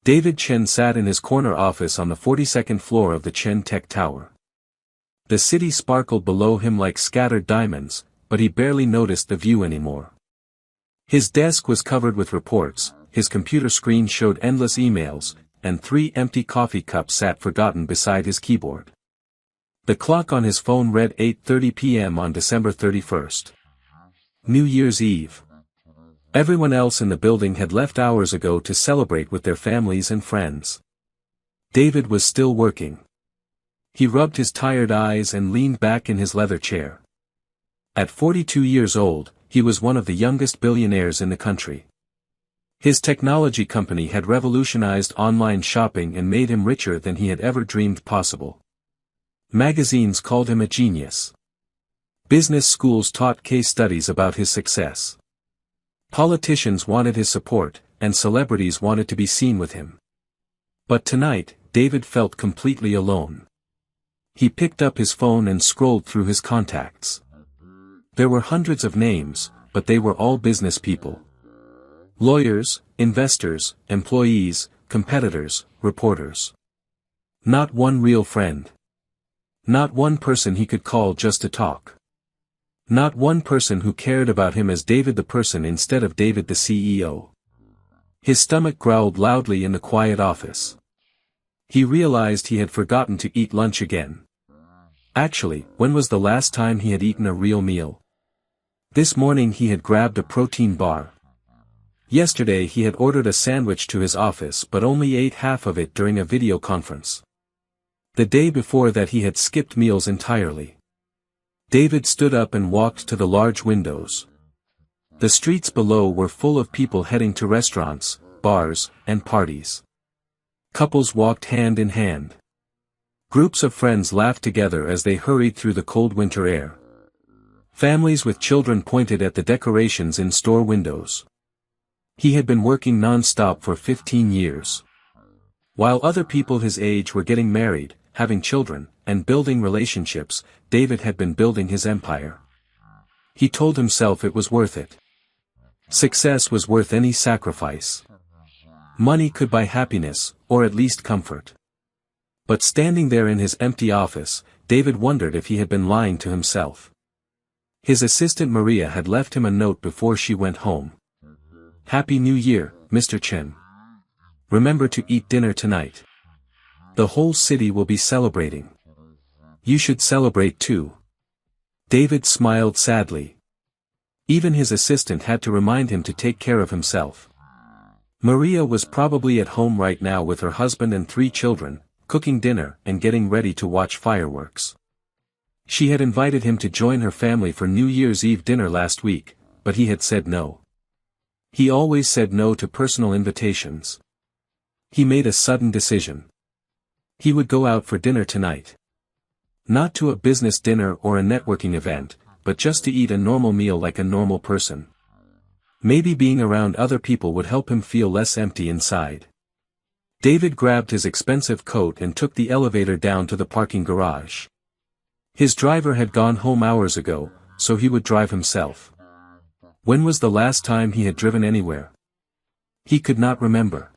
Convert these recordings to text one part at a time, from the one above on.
David Chen sat in his corner office on the 42nd floor of the Chen Tech Tower. The city sparkled below him like scattered diamonds, but he barely noticed the view anymore. His desk was covered with reports, his computer screen showed endless emails, and 3 empty coffee cups sat forgotten beside his keyboard. The clock on his phone read 8:30 p.m. on December 31st. New Year's Eve. Everyone else in the building had left hours ago to celebrate with their families and friends. David was still working. He rubbed his tired eyes and leaned back in his leather chair. At 42 years old, he was one of the youngest billionaires in the country. His technology company had revolutionized online shopping and made him richer than he had ever dreamed possible. Magazines called him a genius. Business schools taught case studies about his success. Politicians wanted his support, and celebrities wanted to be seen with him. But tonight, David felt completely alone. He picked up his phone and scrolled through his contacts. There were hundreds of names, but they were all business people. Lawyers, investors, employees, competitors, reporters. Not one real friend. Not one person he could call just to talk. Not one person who cared about him as David the person instead of David the CEO. His stomach growled loudly in the quiet office. He realized he had forgotten to eat lunch again. Actually, when was the last time he had eaten a real meal? This morning he had grabbed a protein bar. Yesterday he had ordered a sandwich to his office but only ate half of it during a video conference. The day before that he had skipped meals entirely. David stood up and walked to the large windows. The streets below were full of people heading to restaurants, bars, and parties. Couples walked hand in hand. Groups of friends laughed together as they hurried through the cold winter air. Families with children pointed at the decorations in store windows. He had been working non-stop for 15 years. While other people his age were getting married, having children, and building relationships, David had been building his empire. He told himself it was worth it. Success was worth any sacrifice. Money could buy happiness, or at least comfort. But standing there in his empty office, David wondered if he had been lying to himself. His assistant Maria had left him a note before she went home. "Happy New Year, Mr. Chen. Remember to eat dinner tonight. The whole city will be celebrating. You should celebrate too." David smiled sadly. Even his assistant had to remind him to take care of himself. Maria was probably at home right now with her husband and 3 children, cooking dinner and getting ready to watch fireworks. She had invited him to join her family for New Year's Eve dinner last week, but he had said no. He always said no to personal invitations. He made a sudden decision. He would go out for dinner tonight. Not to a business dinner or a networking event, but just to eat a normal meal like a normal person. Maybe being around other people would help him feel less empty inside. David grabbed his expensive coat and took the elevator down to the parking garage. His driver had gone home hours ago, so he would drive himself. When was the last time he had driven anywhere? He could not remember.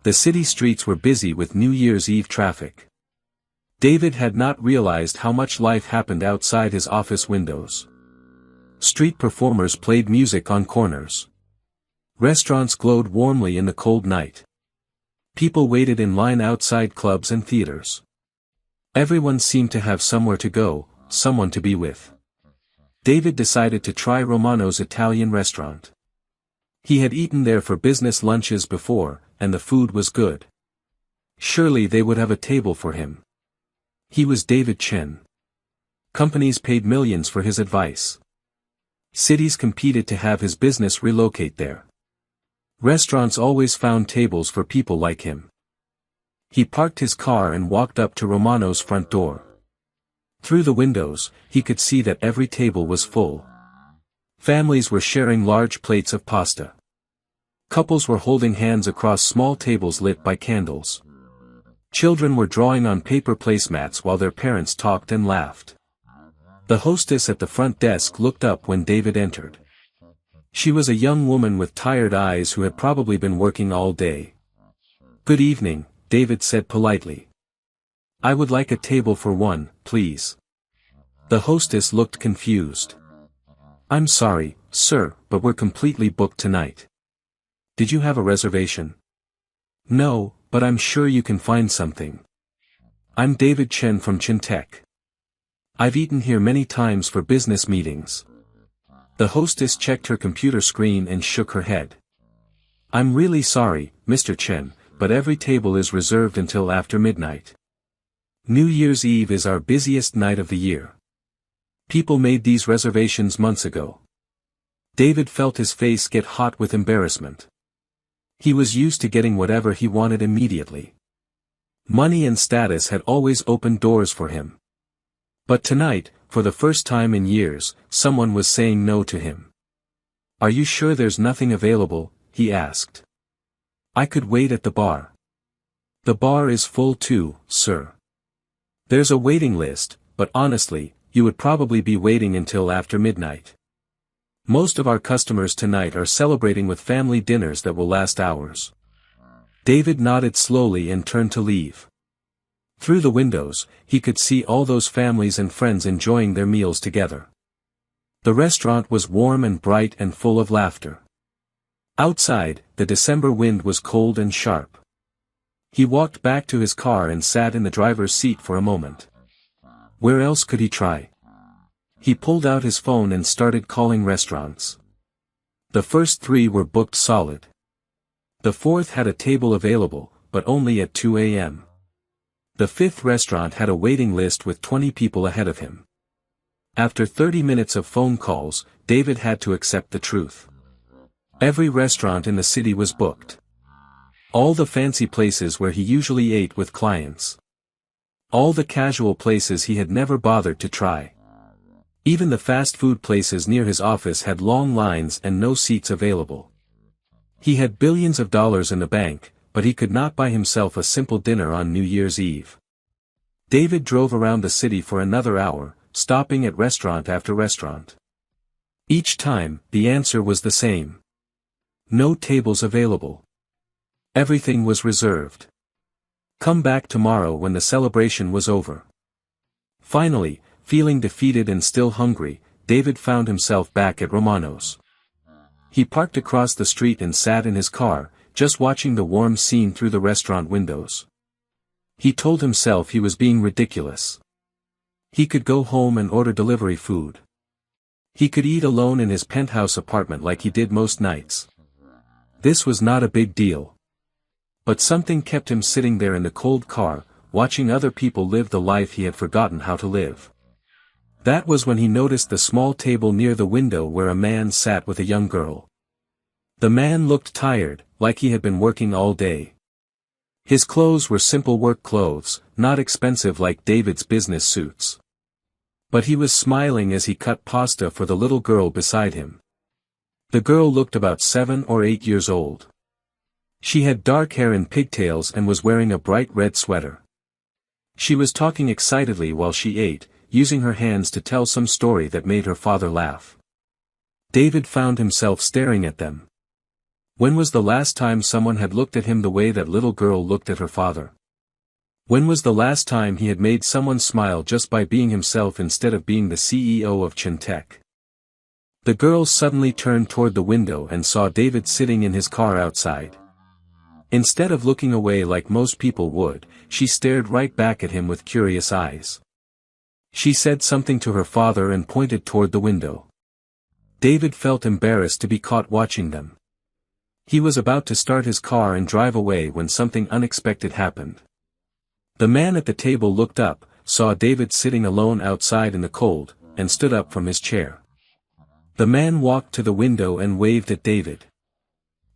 The city streets were busy with New Year's Eve traffic. David had not realized how much life happened outside his office windows. Street performers played music on corners. Restaurants glowed warmly in the cold night. People waited in line outside clubs and theaters. Everyone seemed to have somewhere to go, someone to be with. David decided to try Romano's Italian restaurant. He had eaten there for business lunches before, and the food was good. Surely they would have a table for him. He was David Chen. Companies paid millions for his advice. Cities competed to have his business relocate there. Restaurants always found tables for people like him. He parked his car and walked up to Romano's front door. Through the windows, he could see that every table was full. Families were sharing large plates of pasta. Couples were holding hands across small tables lit by candles. Children were drawing on paper placemats while their parents talked and laughed. The hostess at the front desk looked up when David entered. She was a young woman with tired eyes who had probably been working all day. "Good evening," David said politely. "I would like a table for one, please." The hostess looked confused. "I'm sorry, sir, but we're completely booked tonight. Did you have a reservation?" "No, but I'm sure you can find something. I'm David Chen from Chintech. I've eaten here many times for business meetings." The hostess checked her computer screen and shook her head. "I'm really sorry, Mr. Chen, but every table is reserved until after midnight. New Year's Eve is our busiest night of the year. People made these reservations months ago." David felt his face get hot with embarrassment. He was used to getting whatever he wanted immediately. Money and status had always opened doors for him. But tonight, for the first time in years, someone was saying no to him. "Are you sure there's nothing available?" he asked. "I could wait at the bar." "The bar is full too, sir. There's a waiting list, but honestly, you would probably be waiting until after midnight. Most of our customers tonight are celebrating with family dinners that will last hours." David nodded slowly and turned to leave. Through the windows, he could see all those families and friends enjoying their meals together. The restaurant was warm and bright and full of laughter. Outside, the December wind was cold and sharp. He walked back to his car and sat in the driver's seat for a moment. Where else could he try? He pulled out his phone and started calling restaurants. The first 3 were booked solid. The 4th had a table available, but only at 2 a.m. The 5th restaurant had a waiting list with 20 people ahead of him. After 30 minutes of phone calls, David had to accept the truth. Every restaurant in the city was booked. All the fancy places where he usually ate with clients. All the casual places he had never bothered to try. Even the fast food places near his office had long lines and no seats available. He had billions of dollars in the bank, but he could not buy himself a simple dinner on New Year's Eve. David drove around the city for another hour, stopping at restaurant after restaurant. Each time, the answer was the same. No tables available. Everything was reserved. Come back tomorrow when the celebration was over. Finally, feeling defeated and still hungry, David found himself back at Romano's. He parked across the street and sat in his car, just watching the warm scene through the restaurant windows. He told himself he was being ridiculous. He could go home and order delivery food. He could eat alone in his penthouse apartment like he did most nights. This was not a big deal. But something kept him sitting there in the cold car, watching other people live the life he had forgotten how to live. That was when he noticed the small table near the window where a man sat with a young girl. The man looked tired, like he had been working all day. His clothes were simple work clothes, not expensive like David's business suits. But he was smiling as he cut pasta for the little girl beside him. The girl looked about 7 or 8 years old. She had dark hair and pigtails and was wearing a bright red sweater. She was talking excitedly while she ate, using her hands to tell some story that made her father laugh. David found himself staring at them. When was the last time someone had looked at him the way that little girl looked at her father? When was the last time he had made someone smile just by being himself instead of being the CEO of Chintech? The girl suddenly turned toward the window and saw David sitting in his car outside. Instead of looking away like most people would, she stared right back at him with curious eyes. She said something to her father and pointed toward the window. David felt embarrassed to be caught watching them. He was about to start his car and drive away when something unexpected happened. The man at the table looked up, saw David sitting alone outside in the cold, and stood up from his chair. The man walked to the window and waved at David.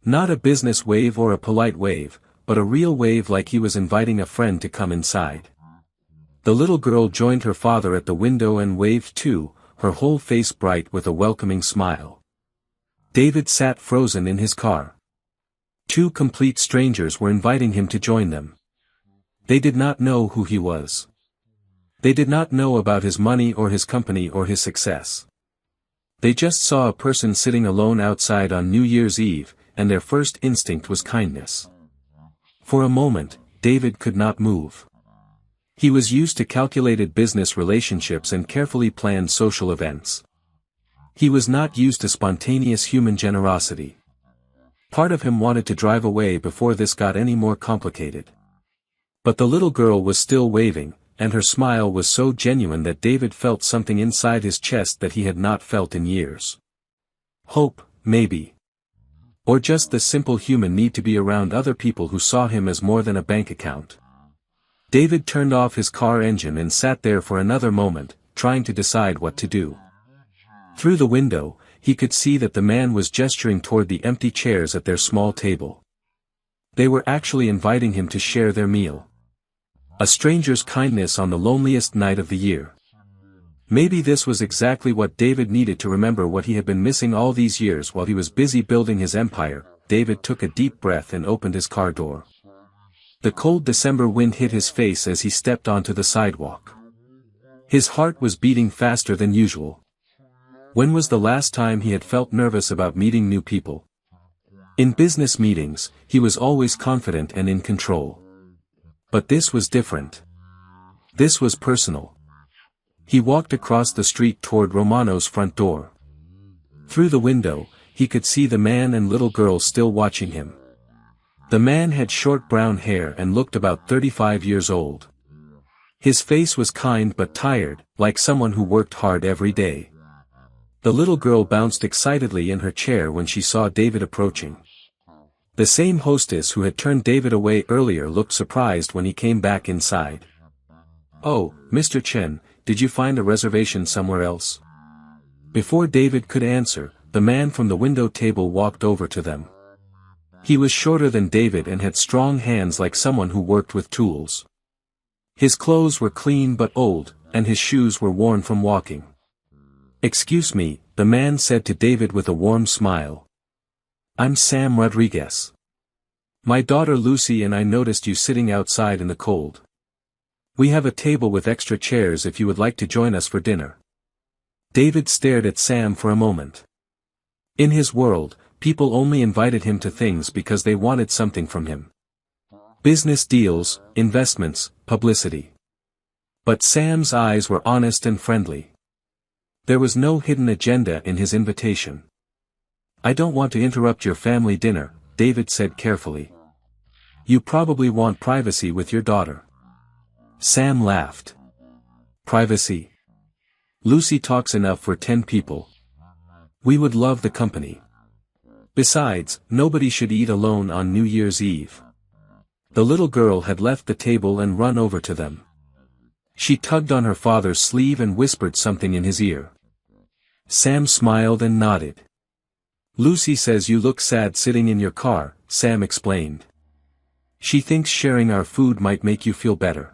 Not a business wave or a polite wave, but a real wave like he was inviting a friend to come inside. The little girl joined her father at the window and waved too, her whole face bright with a welcoming smile. David sat frozen in his car. 2 complete strangers were inviting him to join them. They did not know who he was. They did not know about his money or his company or his success. They just saw a person sitting alone outside on New Year's Eve, and their first instinct was kindness. For a moment, David could not move. He was used to calculated business relationships and carefully planned social events. He was not used to spontaneous human generosity. Part of him wanted to drive away before this got any more complicated. But the little girl was still waving, and her smile was so genuine that David felt something inside his chest that he had not felt in years. Hope, maybe. Or just the simple human need to be around other people who saw him as more than a bank account. David turned off his car engine and sat there for another moment, trying to decide what to do. Through the window, he could see that the man was gesturing toward the empty chairs at their small table. They were actually inviting him to share their meal. A stranger's kindness on the loneliest night of the year. Maybe this was exactly what David needed to remember what he had been missing all these years while he was busy building his empire. David took a deep breath and opened his car door. The cold December wind hit his face as he stepped onto the sidewalk. His heart was beating faster than usual. When was the last time he had felt nervous about meeting new people? In business meetings, he was always confident and in control. But this was different. This was personal. He walked across the street toward Romano's front door. Through the window, he could see the man and little girl still watching him. The man had short brown hair and looked about 35 years old. His face was kind but tired, like someone who worked hard every day. The little girl bounced excitedly in her chair when she saw David approaching. The same hostess who had turned David away earlier looked surprised when he came back inside. "Oh, Mr. Chen, did you find a reservation somewhere else?" Before David could answer, the man from the window table walked over to them. He was shorter than David and had strong hands like someone who worked with tools. His clothes were clean but old, and his shoes were worn from walking. "Excuse me," the man said to David with a warm smile. "I'm Sam Rodriguez. My daughter Lucy and I noticed you sitting outside in the cold. We have a table with extra chairs if you would like to join us for dinner." David stared at Sam for a moment. In his world, people only invited him to things because they wanted something from him. Business deals, investments, publicity. But Sam's eyes were honest and friendly. There was no hidden agenda in his invitation. "I don't want to interrupt your family dinner," David said carefully. "You probably want privacy with your daughter." Sam laughed. "Privacy? Lucy talks enough for 10 people. We would love the company. Besides, nobody should eat alone on New Year's Eve." The little girl had left the table and run over to them. She tugged on her father's sleeve and whispered something in his ear. Sam smiled and nodded. "Lucy says you look sad sitting in your car," Sam explained. "She thinks sharing our food might make you feel better.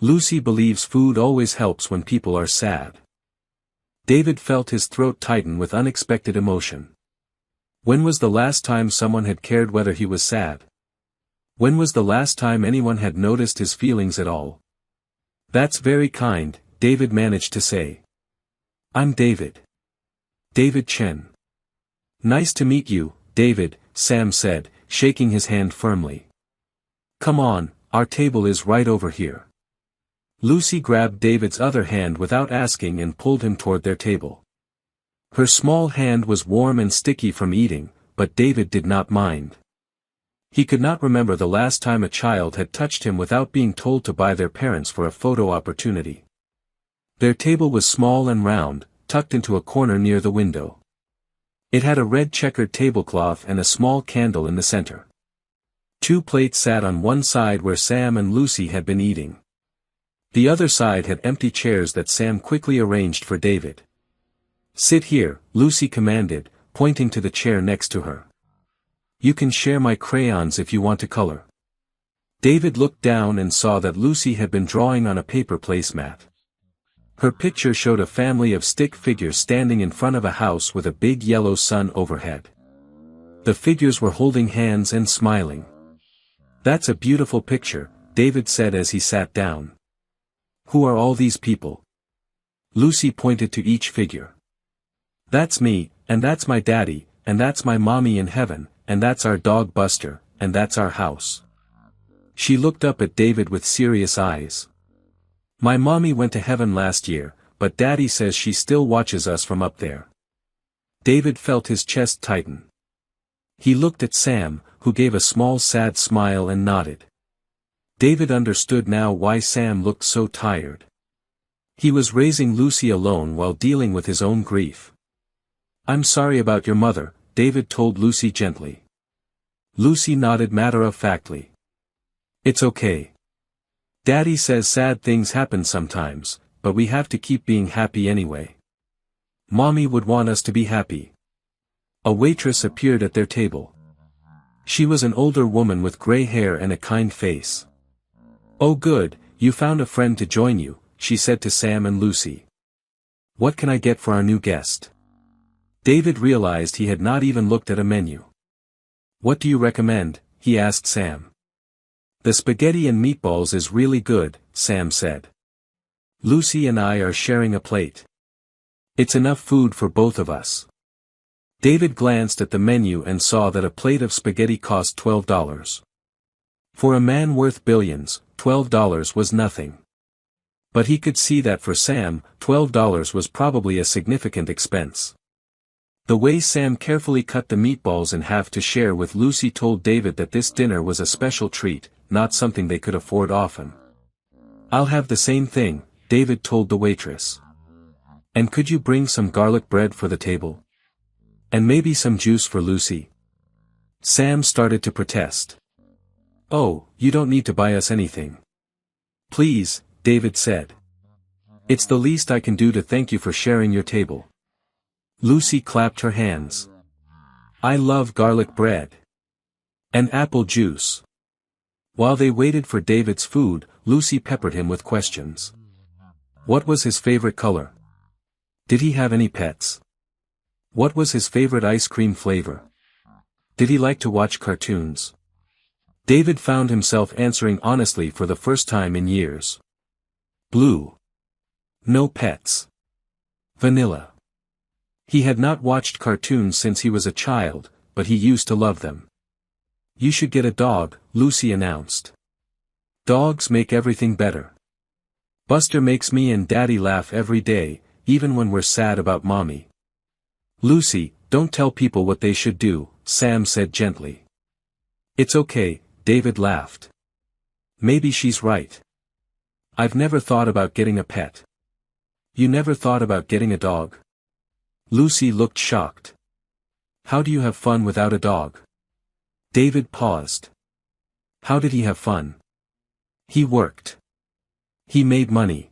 Lucy believes food always helps when people are sad." David felt his throat tighten with unexpected emotion. When was the last time someone had cared whether he was sad? When was the last time anyone had noticed his feelings at all? "That's very kind," David managed to say. "I'm David. David Chen." "Nice to meet you, David," Sam said, shaking his hand firmly. "Come on, our table is right over here." Lucy grabbed David's other hand without asking and pulled him toward their table. Her small hand was warm and sticky from eating, but David did not mind. He could not remember the last time a child had touched him without being told to buy their parents for a photo opportunity. Their table was small and round, tucked into a corner near the window. It had a red checkered tablecloth and a small candle in the center. 2 plates sat on one side where Sam and Lucy had been eating. The other side had empty chairs that Sam quickly arranged for David. "Sit here," Lucy commanded, pointing to the chair next to her. "You can share my crayons if you want to color." David looked down and saw that Lucy had been drawing on a paper placemat. Her picture showed a family of stick figures standing in front of a house with a big yellow sun overhead. The figures were holding hands and smiling. "That's a beautiful picture," David said as he sat down. "Who are all these people?" Lucy pointed to each figure. "That's me, and that's my daddy, and that's my mommy in heaven, and that's our dog Buster, and that's our house." She looked up at David with serious eyes. My mommy went to heaven last year, but Daddy says she still watches us from up there. David felt his chest tighten. He looked at Sam, who gave a small sad smile and nodded. David understood now why Sam looked so tired. He was raising Lucy alone while dealing with his own grief. I'm sorry about your mother, David told Lucy gently. Lucy nodded matter-of-factly. It's okay. Daddy says sad things happen sometimes, but we have to keep being happy anyway. Mommy would want us to be happy. A waitress appeared at their table. She was an older woman with gray hair and a kind face. Oh good, you found a friend to join you, she said to Sam and Lucy. What can I get for our new guest? David realized he had not even looked at a menu. What do you recommend? He asked Sam. The spaghetti and meatballs is really good, Sam said. Lucy and I are sharing a plate. It's enough food for both of us. David glanced at the menu and saw that a plate of spaghetti cost $12. For a man worth billions, $12 was nothing. But he could see that for Sam, $12 was probably a significant expense. The way Sam carefully cut the meatballs in half to share with Lucy told David that this dinner was a special treat, not something they could afford often. I'll have the same thing, David told the waitress. And could you bring some garlic bread for the table? And maybe some juice for Lucy? Sam started to protest. Oh, you don't need to buy us anything. Please, David said. It's the least I can do to thank you for sharing your table. Lucy clapped her hands. I love garlic bread. And apple juice. While they waited for David's food, Lucy peppered him with questions. What was his favorite color? Did he have any pets? What was his favorite ice cream flavor? Did he like to watch cartoons? David found himself answering honestly for the first time in years. Blue. No pets. Vanilla. He had not watched cartoons since he was a child, but he used to love them. You should get a dog, Lucy announced. Dogs make everything better. Buster makes me and Daddy laugh every day, even when we're sad about Mommy. Lucy, don't tell people what they should do, Sam said gently. It's okay, David laughed. Maybe she's right. I've never thought about getting a pet. You never thought about getting a dog? Lucy looked shocked. How do you have fun without a dog? David paused. How did he have fun? He worked. He made money.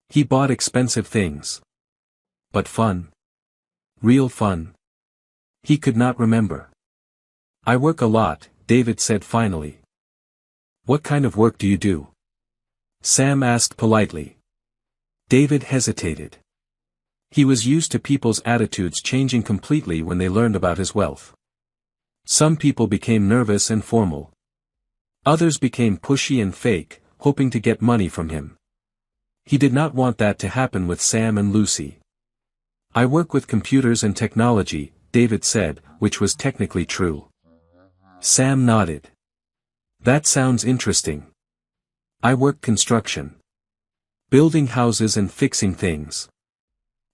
He bought expensive things. But fun? Real fun? He could not remember. I work a lot, David said finally. What kind of work do you do? Sam asked politely. David hesitated. He was used to people's attitudes changing completely when they learned about his wealth. Some people became nervous and formal. Others became pushy and fake, hoping to get money from him. He did not want that to happen with Sam and Lucy. I work with computers and technology, David said, which was technically true. Sam nodded. That sounds interesting. I work construction. Building houses and fixing things.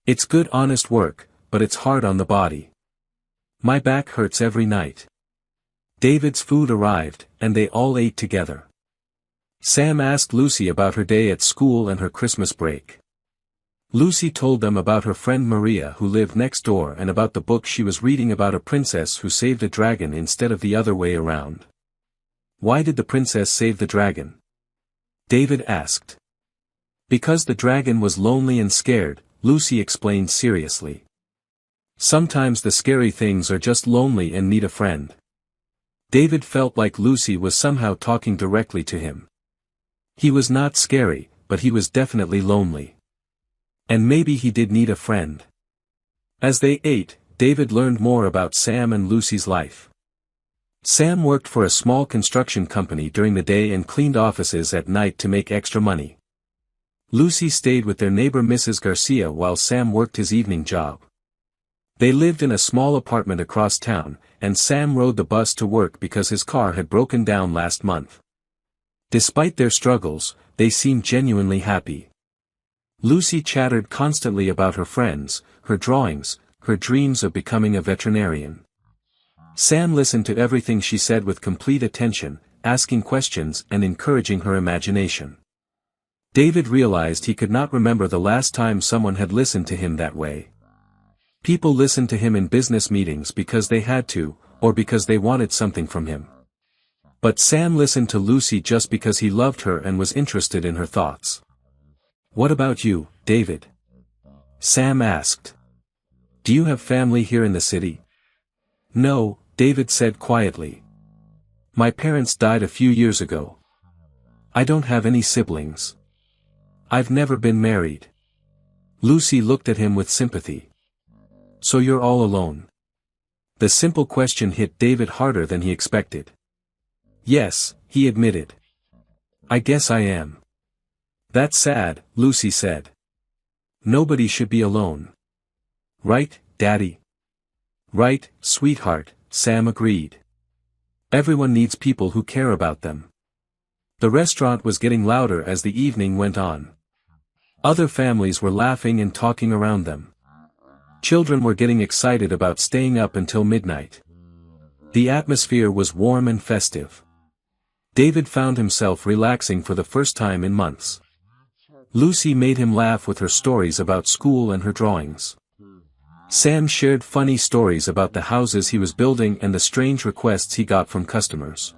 It's good honest work, but it's hard on the body. My back hurts every night. David's food arrived, and they all ate together. Sam asked Lucy about her day at school and her Christmas break. Lucy told them about her friend Maria who lived next door and about the book she was reading about a princess who saved a dragon instead of the other way around. Why did the princess save the dragon? David asked. Because the dragon was lonely and scared, Lucy explained seriously. Sometimes the scary things are just lonely and need a friend. David felt like Lucy was somehow talking directly to him. He was not scary, but he was definitely lonely. And maybe he did need a friend. As they ate, David learned more about Sam and Lucy's life. Sam worked for a small construction company during the day and cleaned offices at night to make extra money. Lucy stayed with their neighbor Mrs. Garcia while Sam worked his evening job. They lived in a small apartment across town, and Sam rode the bus to work because his car had broken down last month. Despite their struggles, they seemed genuinely happy. Lucy chattered constantly about her friends, her drawings, her dreams of becoming a veterinarian. Sam listened to everything she said with complete attention, asking questions and encouraging her imagination. David realized he could not remember the last time someone had listened to him that way. People listened to him in business meetings because they had to, or because they wanted something from him. But Sam listened to Lucy just because he loved her and was interested in her thoughts. "What about you, David?" Sam asked. "Do you have family here in the city?" "No," David said quietly. "My parents died a few years ago. I don't have any siblings. I've never been married." Lucy looked at him with sympathy. "So you're all alone?" The simple question hit David harder than he expected. "Yes," he admitted. "I guess I am." "That's sad," Lucy said. "Nobody should be alone." "Right, Daddy?" "Right, sweetheart," Sam agreed. "Everyone needs people who care about them." The restaurant was getting louder as the evening went on. Other families were laughing and talking around them. Children were getting excited about staying up until midnight. The atmosphere was warm and festive. David found himself relaxing for the first time in months. Lucy made him laugh with her stories about school and her drawings. Sam shared funny stories about the houses he was building and the strange requests he got from customers.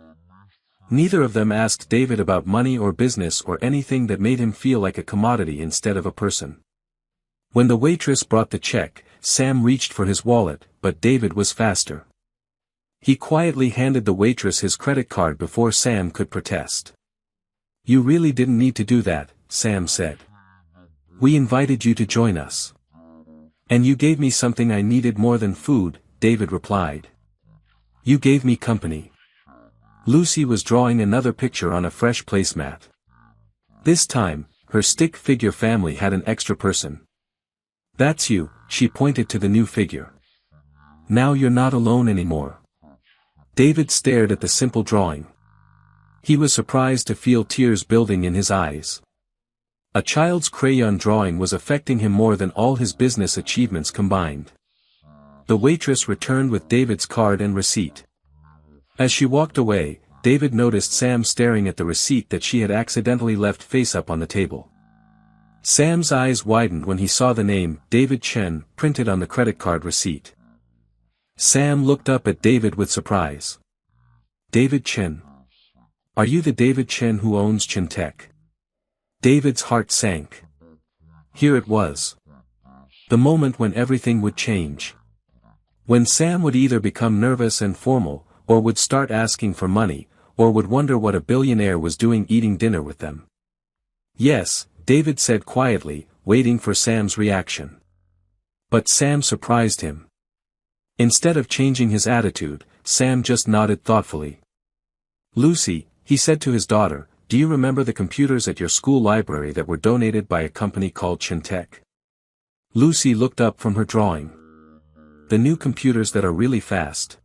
Neither of them asked David about money or business or anything that made him feel like a commodity instead of a person. When the waitress brought the check, Sam reached for his wallet, but David was faster. He quietly handed the waitress his credit card before Sam could protest. "You really didn't need to do that," Sam said. "We invited you to join us." "And you gave me something I needed more than food," David replied. "You gave me company." Lucy was drawing another picture on a fresh placemat. This time, her stick figure family had an extra person. "That's you," she pointed to the new figure. "Now you're not alone anymore." David stared at the simple drawing. He was surprised to feel tears building in his eyes. A child's crayon drawing was affecting him more than all his business achievements combined. The waitress returned with David's card and receipt. As she walked away, David noticed Sam staring at the receipt that she had accidentally left face up on the table. Sam's eyes widened when he saw the name, David Chen, printed on the credit card receipt. Sam looked up at David with surprise. "David Chen? Are you the David Chen who owns Chen Tech?" David's heart sank. Here it was. The moment when everything would change. When Sam would either become nervous and formal, or would start asking for money, or would wonder what a billionaire was doing eating dinner with them. "Yes," David said quietly, waiting for Sam's reaction. But Sam surprised him. Instead of changing his attitude, Sam just nodded thoughtfully. "Lucy," he said to his daughter, "do you remember the computers at your school library that were donated by a company called Chintech?" Lucy looked up from her drawing. "The new computers that are really fast."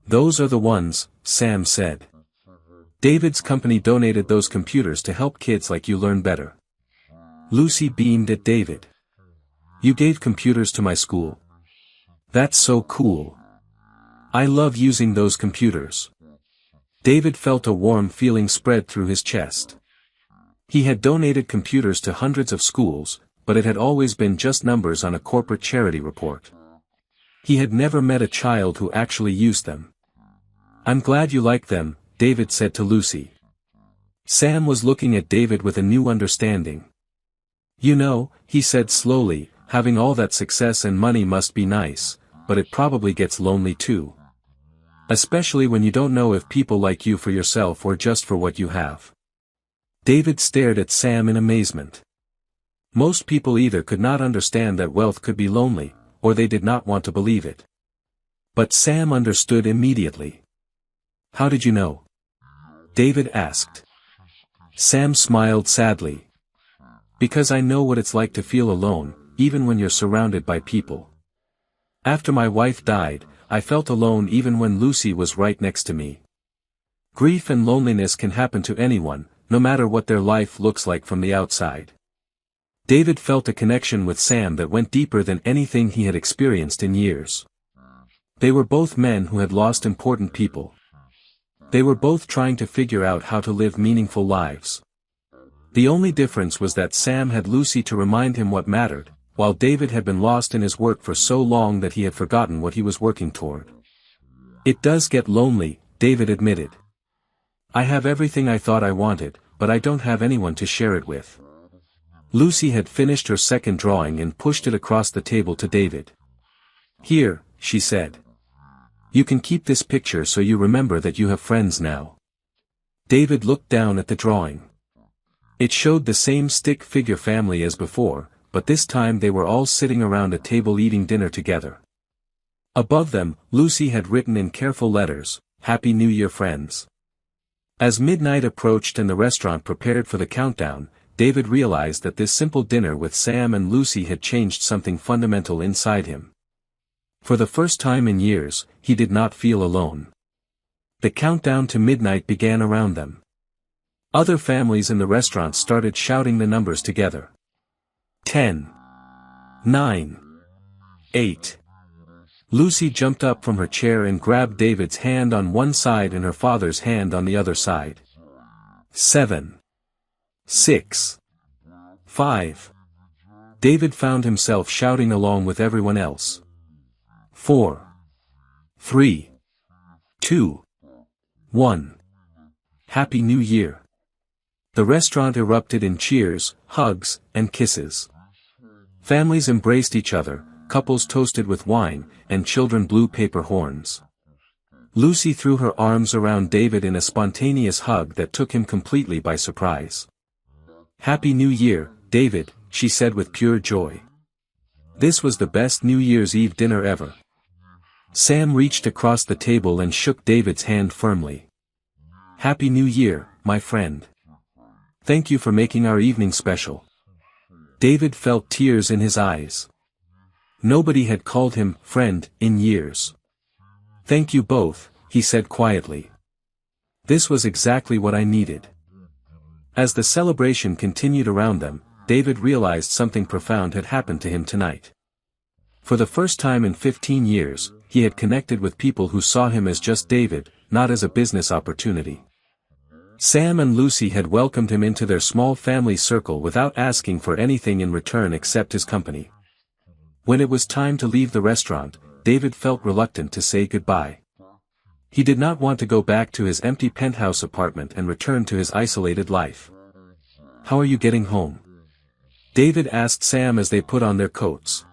"Those are the ones," Sam said. "David's company donated those computers to help kids like you learn better." Lucy beamed at David. "You gave computers to my school? That's so cool. I love using those computers." David felt a warm feeling spread through his chest. He had donated computers to hundreds of schools, but it had always been just numbers on a corporate charity report. He had never met a child who actually used them. "I'm glad you like them," David said to Lucy. Sam was looking at David with a new understanding. "You know," he said slowly, "having all that success and money must be nice, but it probably gets lonely too. Especially when you don't know if people like you for yourself or just for what you have." David stared at Sam in amazement. Most people either could not understand that wealth could be lonely, or they did not want to believe it. But Sam understood immediately. "How did you know?" David asked. Sam smiled sadly. "Because I know what it's like to feel alone, even when you're surrounded by people. After my wife died, I felt alone even when Lucy was right next to me." Grief and loneliness can happen to anyone, no matter what their life looks like from the outside. David felt a connection with Sam that went deeper than anything he had experienced in years. They were both men who had lost important people. They were both trying to figure out how to live meaningful lives. The only difference was that Sam had Lucy to remind him what mattered, while David had been lost in his work for so long that he had forgotten what he was working toward. "It does get lonely," David admitted. "I have everything I thought I wanted, but I don't have anyone to share it with." Lucy had finished her second drawing and pushed it across the table to David. "Here," she said. "You can keep this picture so you remember that you have friends now." David looked down at the drawing. It showed the same stick figure family as before, but this time they were all sitting around a table eating dinner together. Above them, Lucy had written in careful letters, "Happy New Year, friends." As midnight approached and the restaurant prepared for the countdown, David realized that this simple dinner with Sam and Lucy had changed something fundamental inside him. For the first time in years, he did not feel alone. The countdown to midnight began around them. Other families in the restaurant started shouting the numbers together. 10. 9. 8. Lucy jumped up from her chair and grabbed David's hand on one side and her father's hand on the other side. 7. 6. 5. David found himself shouting along with everyone else. 4. 3. 2. 1. Happy New Year. The restaurant erupted in cheers, hugs, and kisses. Families embraced each other, couples toasted with wine, and children blew paper horns. Lucy threw her arms around David in a spontaneous hug that took him completely by surprise. "Happy New Year, David," she said with pure joy. This was the best New Year's Eve dinner ever. Sam reached across the table and shook David's hand firmly. "Happy New Year, my friend. Thank you for making our evening special." David felt tears in his eyes. Nobody had called him friend in years. "Thank you both," he said quietly. "This was exactly what I needed." As the celebration continued around them, David realized something profound had happened to him tonight. For the first time in 15 years, he had connected with people who saw him as just David, not as a business opportunity. Sam and Lucy had welcomed him into their small family circle without asking for anything in return except his company. When it was time to leave the restaurant, David felt reluctant to say goodbye. He did not want to go back to his empty penthouse apartment and return to his isolated life. "How are you getting home?" David asked Sam as they put on their coats.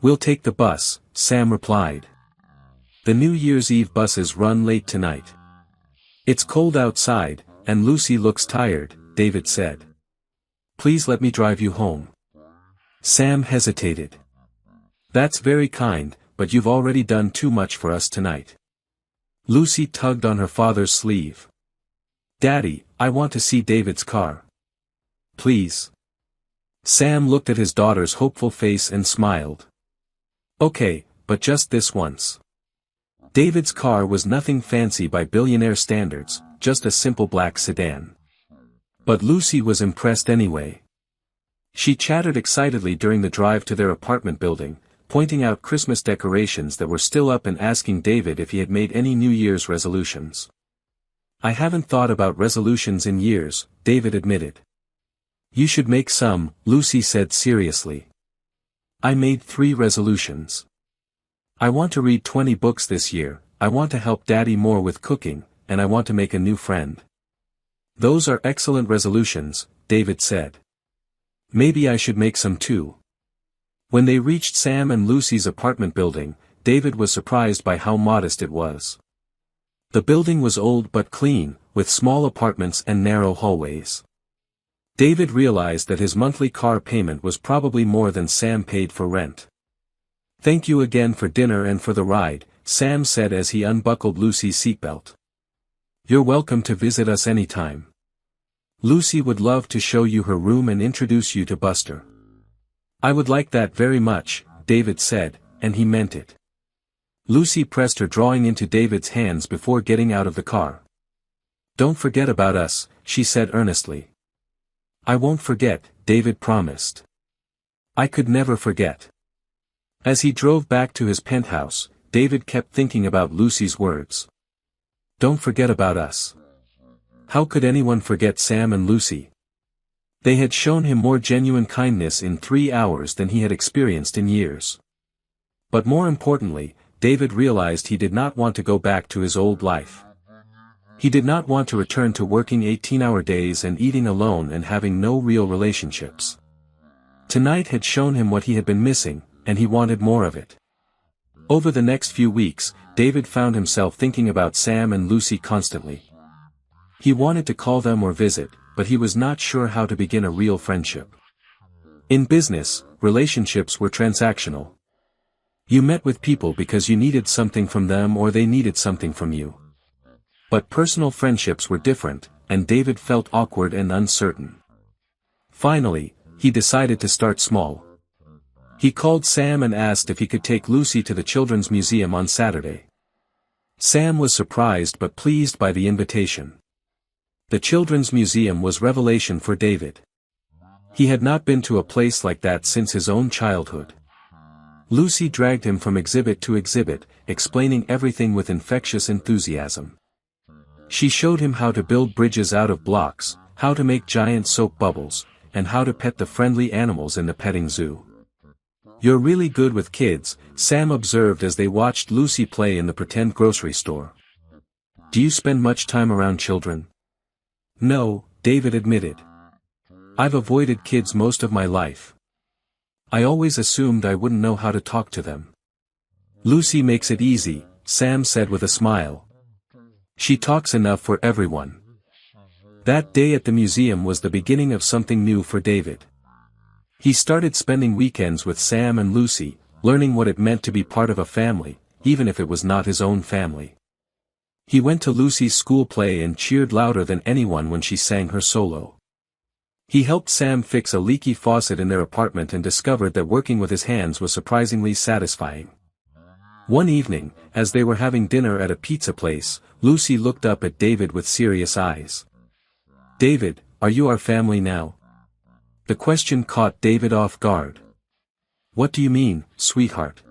"We'll take the bus," Sam replied. "The New Year's Eve buses run late tonight." "It's cold outside, and Lucy looks tired," David said. "Please let me drive you home." Sam hesitated. "That's very kind, but you've already done too much for us tonight." Lucy tugged on her father's sleeve. "Daddy, I want to see David's car. Please." Sam looked at his daughter's hopeful face and smiled. "Okay, but just this once." David's car was nothing fancy by Billionaire standards, just a simple black sedan. But Lucy was impressed anyway. She chattered excitedly during the drive to their apartment building, pointing out Christmas decorations that were still up and asking David if he had made any New Year's resolutions. "I haven't thought about resolutions in years," David admitted. "You should make some," Lucy said seriously. "I made 3 resolutions. I want to read 20 books this year, I want to help Daddy more with cooking, and I want to make a new friend." "Those are excellent resolutions," David said. "Maybe I should make some too." When they reached Sam and Lucy's apartment building, David was surprised by how modest it was. The building was old but clean, with small apartments and narrow hallways. David realized that his monthly car payment was probably more than Sam paid for rent. "Thank you again for dinner and for the ride," Sam said as he unbuckled Lucy's seatbelt. "You're welcome to visit us anytime. Lucy would love to show you her room and introduce you to Buster." "I would like that very much," David said, and he meant it. Lucy pressed her drawing into David's hands before getting out of the car. "Don't forget about us," she said earnestly. "I won't forget," David promised. "I could never forget." As he drove back to his penthouse, David kept thinking about Lucy's words. "Don't forget about us." How could anyone forget Sam and Lucy? They had shown him more genuine kindness in 3 hours than he had experienced in years. But more importantly, David realized he did not want to go back to his old life. He did not want to return to working 18-hour days and eating alone and having no real relationships. Tonight had shown him what he had been missing, and he wanted more of it. Over the next few weeks, David found himself thinking about Sam and Lucy constantly. He wanted to call them or visit, but he was not sure how to begin a real friendship. In business, relationships were transactional. You met with people because you needed something from them or they needed something from you. But personal friendships were different, and David felt awkward and uncertain. Finally, he decided to start small. He called Sam and asked if he could take Lucy to the Children's Museum on Saturday. Sam was surprised but pleased by the invitation. The Children's Museum was revelation for David. He had not been to a place like that since his own childhood. Lucy dragged him from exhibit to exhibit, explaining everything with infectious enthusiasm. She showed him how to build bridges out of blocks, how to make giant soap bubbles, and how to pet the friendly animals in the petting zoo. "You're really good with kids," Sam observed as they watched Lucy play in the pretend grocery store. "Do you spend much time around children?" "No," David admitted. "I've avoided kids most of my life. I always assumed I wouldn't know how to talk to them." "Lucy makes it easy," Sam said with a smile. "She talks enough for everyone." That day at the museum was the beginning of something new for David. He started spending weekends with Sam and Lucy, learning what it meant to be part of a family, even if it was not his own family. He went to Lucy's school play and cheered louder than anyone when she sang her solo. He helped Sam fix a leaky faucet in their apartment and discovered that working with his hands was surprisingly satisfying. One evening, as they were having dinner at a pizza place, Lucy looked up at David with serious eyes. "David, are you our family now?" The question caught David off guard. "What do you mean, sweetheart?"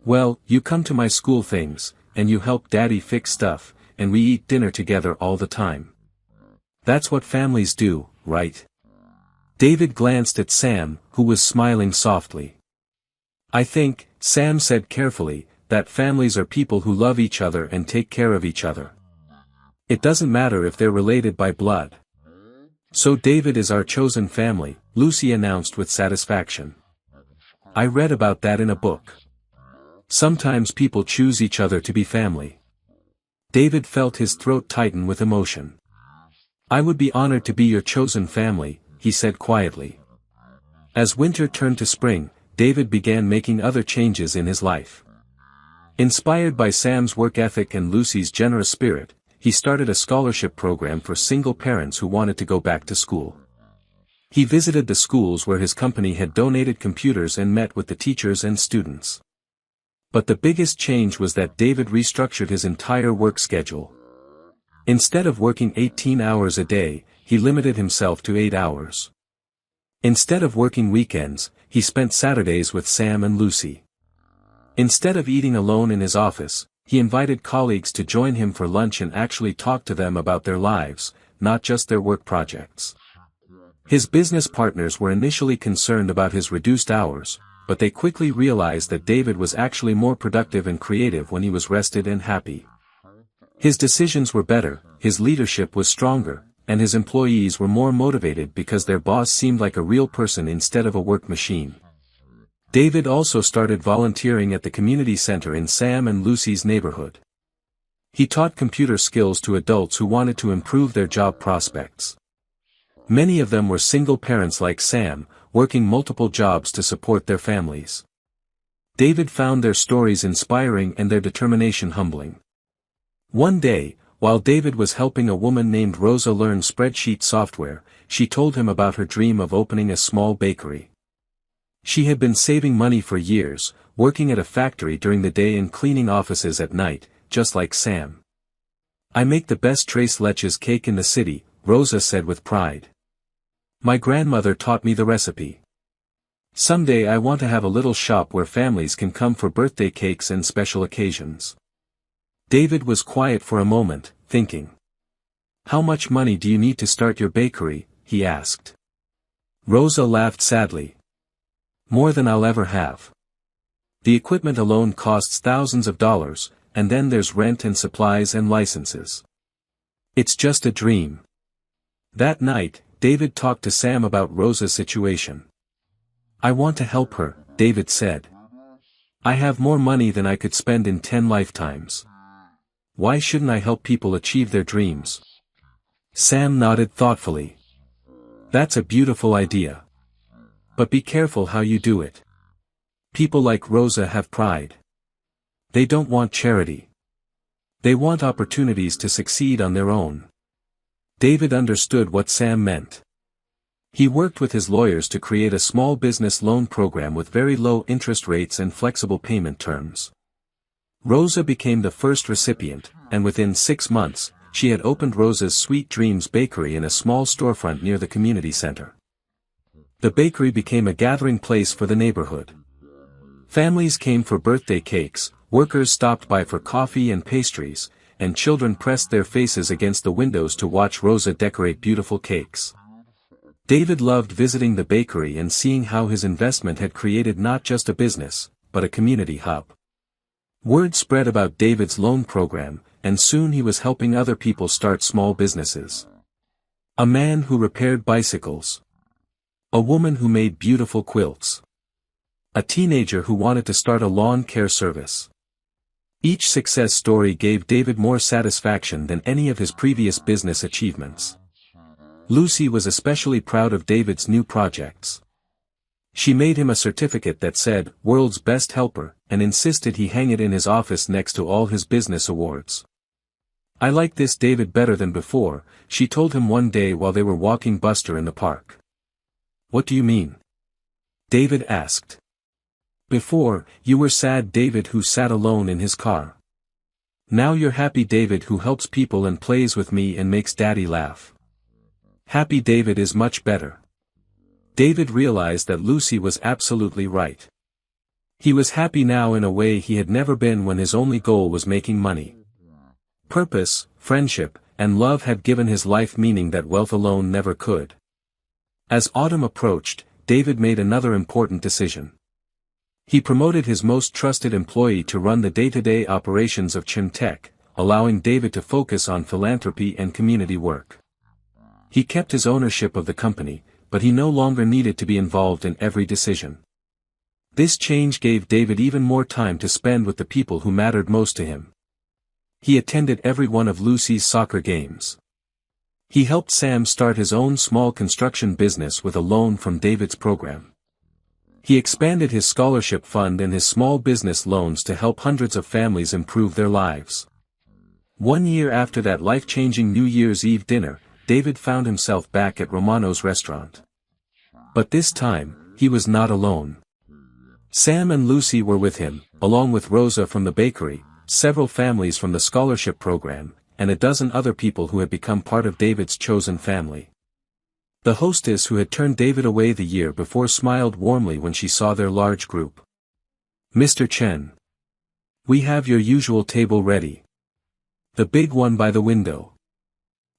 "Well, you come to my school things, and you help Daddy fix stuff, and we eat dinner together all the time. That's what families do, right?" David glanced at Sam, who was smiling softly. "I think," Sam said carefully, "that families are people who love each other and take care of each other. It doesn't matter if they're related by blood." "So David is our chosen family," Lucy announced with satisfaction. "I read about that in a book. Sometimes people choose each other to be family." David felt his throat tighten with emotion. "I would be honored to be your chosen family," he said quietly. As winter turned to spring, David began making other changes in his life. Inspired by Sam's work ethic and Lucy's generous spirit, he started a scholarship program for single parents who wanted to go back to school. He visited the schools where his company had donated computers and met with the teachers and students. But the biggest change was that David restructured his entire work schedule. Instead of working 18 hours a day, he limited himself to 8 hours. Instead of working weekends, he spent Saturdays with Sam and Lucy. Instead of eating alone in his office, he invited colleagues to join him for lunch and actually talk to them about their lives, not just their work projects. His business partners were initially concerned about his reduced hours, but they quickly realized that David was actually more productive and creative when he was rested and happy. His decisions were better, his leadership was stronger, and his employees were more motivated because their boss seemed like a real person instead of a work machine. David also started volunteering at the community center in Sam and Lucy's neighborhood. He taught computer skills to adults who wanted to improve their job prospects. Many of them were single parents like Sam, working multiple jobs to support their families. David found their stories inspiring and their determination humbling. One day, while David was helping a woman named Rosa learn spreadsheet software, she told him about her dream of opening a small bakery. She had been saving money for years, working at a factory during the day and cleaning offices at night, just like Sam. I make the best tres leches cake in the city, Rosa said with pride. My grandmother taught me the recipe. Someday I want to have a little shop where families can come for birthday cakes and special occasions. David was quiet for a moment, thinking. How much money do you need to start your bakery? He asked. Rosa laughed sadly. More than I'll ever have. The equipment alone costs thousands of dollars, and then there's rent and supplies and licenses. It's just a dream. That night, David talked to Sam about Rosa's situation. I want to help her, David said. I have more money than I could spend in 10 lifetimes. Why shouldn't I help people achieve their dreams? Sam nodded thoughtfully. That's a beautiful idea. But be careful how you do it. People like Rosa have pride. They don't want charity. They want opportunities to succeed on their own. David understood what Sam meant. He worked with his lawyers to create a small business loan program with very low interest rates and flexible payment terms. Rosa became the first recipient, and within 6 months, she had opened Rosa's Sweet Dreams Bakery in a small storefront near the community center. The bakery became a gathering place for the neighborhood. Families came for birthday cakes, workers stopped by for coffee and pastries, and children pressed their faces against the windows to watch Rosa decorate beautiful cakes. David loved visiting the bakery and seeing how his investment had created not just a business, but a community hub. Word spread about David's loan program, and soon he was helping other people start small businesses. A man who repaired bicycles. A woman who made beautiful quilts. A teenager who wanted to start a lawn care service. Each success story gave David more satisfaction than any of his previous business achievements. Lucy was especially proud of David's new projects. She made him a certificate that said, World's Best Helper, and insisted he hang it in his office next to all his business awards. I like this David better than before, she told him one day while they were walking Buster in the park. What do you mean? David asked. Before, you were sad David who sat alone in his car. Now you're happy David who helps people and plays with me and makes Daddy laugh. Happy David is much better. David realized that Lucy was absolutely right. He was happy now in a way he had never been when his only goal was making money. Purpose, friendship, and love had given his life meaning that wealth alone never could. As autumn approached, David made another important decision. He promoted his most trusted employee to run the day-to-day operations of Chimtech, allowing David to focus on philanthropy and community work. He kept his ownership of the company, but he no longer needed to be involved in every decision. This change gave David even more time to spend with the people who mattered most to him. He attended every one of Lucy's soccer games. He helped Sam start his own small construction business with a loan from David's program. He expanded his scholarship fund and his small business loans to help hundreds of families improve their lives. 1 year after that life-changing New Year's Eve dinner, David found himself back at Romano's restaurant. But this time, he was not alone. Sam and Lucy were with him, along with Rosa from the bakery, several families from the scholarship program, and a dozen other people who had become part of David's chosen family. The hostess who had turned David away the year before smiled warmly when she saw their large group. Mr. Chen. We have your usual table ready. The big one by the window.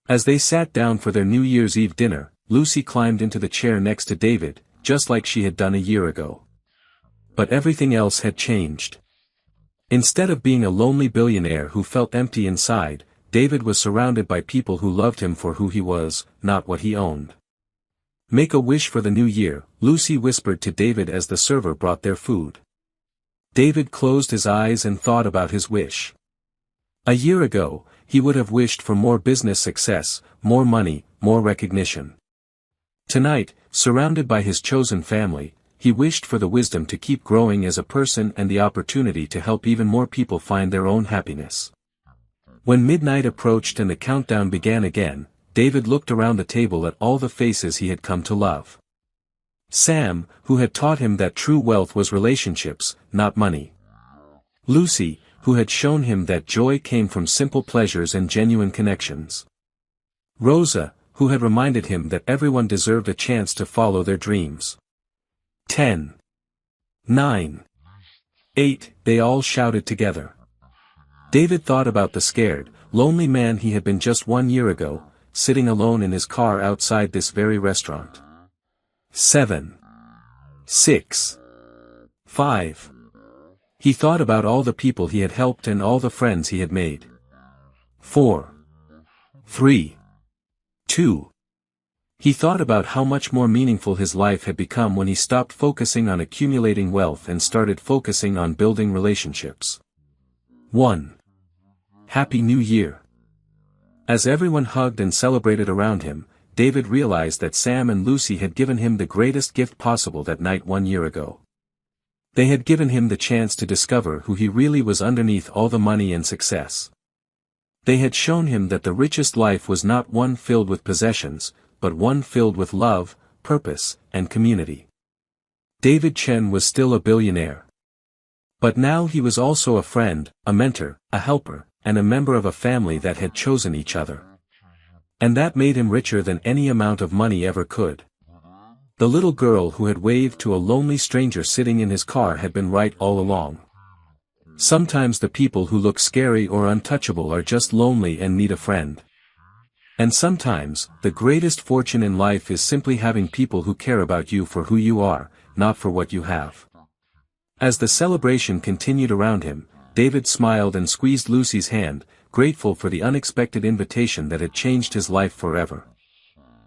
As they sat down for their New Year's Eve dinner, Lucy climbed into the chair next to David, just like she had done a year ago. But everything else had changed. Instead of being a lonely billionaire who felt empty inside, David was surrounded by people who loved him for who he was, not what he owned. Make a wish for the new year, Lucy whispered to David as the server brought their food. David closed his eyes and thought about his wish. A year ago, he would have wished for more business success, more money, more recognition. Tonight, surrounded by his chosen family, he wished for the wisdom to keep growing as a person and the opportunity to help even more people find their own happiness. When midnight approached and the countdown began again, David looked around the table at all the faces he had come to love. Sam, who had taught him that true wealth was relationships, not money. Lucy, who had shown him that joy came from simple pleasures and genuine connections. Rosa, who had reminded him that everyone deserved a chance to follow their dreams. 10. 9. 8, they all shouted together. David thought about the scared, lonely man he had been just 1 year ago, sitting alone in his car outside this very restaurant. 7. 6. 5. He thought about all the people he had helped and all the friends he had made. 4. 3. 2. He thought about how much more meaningful his life had become when he stopped focusing on accumulating wealth and started focusing on building relationships. 1. Happy New Year. As everyone hugged and celebrated around him, David realized that Sam and Lucy had given him the greatest gift possible that night 1 year ago. They had given him the chance to discover who he really was underneath all the money and success. They had shown him that the richest life was not one filled with possessions, but one filled with love, purpose, and community. David Chen was still a billionaire. But now he was also a friend, a mentor, a helper, and a member of a family that had chosen each other. And that made him richer than any amount of money ever could. The little girl who had waved to a lonely stranger sitting in his car had been right all along. Sometimes the people who look scary or untouchable are just lonely and need a friend. And sometimes, the greatest fortune in life is simply having people who care about you for who you are, not for what you have. As the celebration continued around him, David smiled and squeezed Lucy's hand, grateful for the unexpected invitation that had changed his life forever.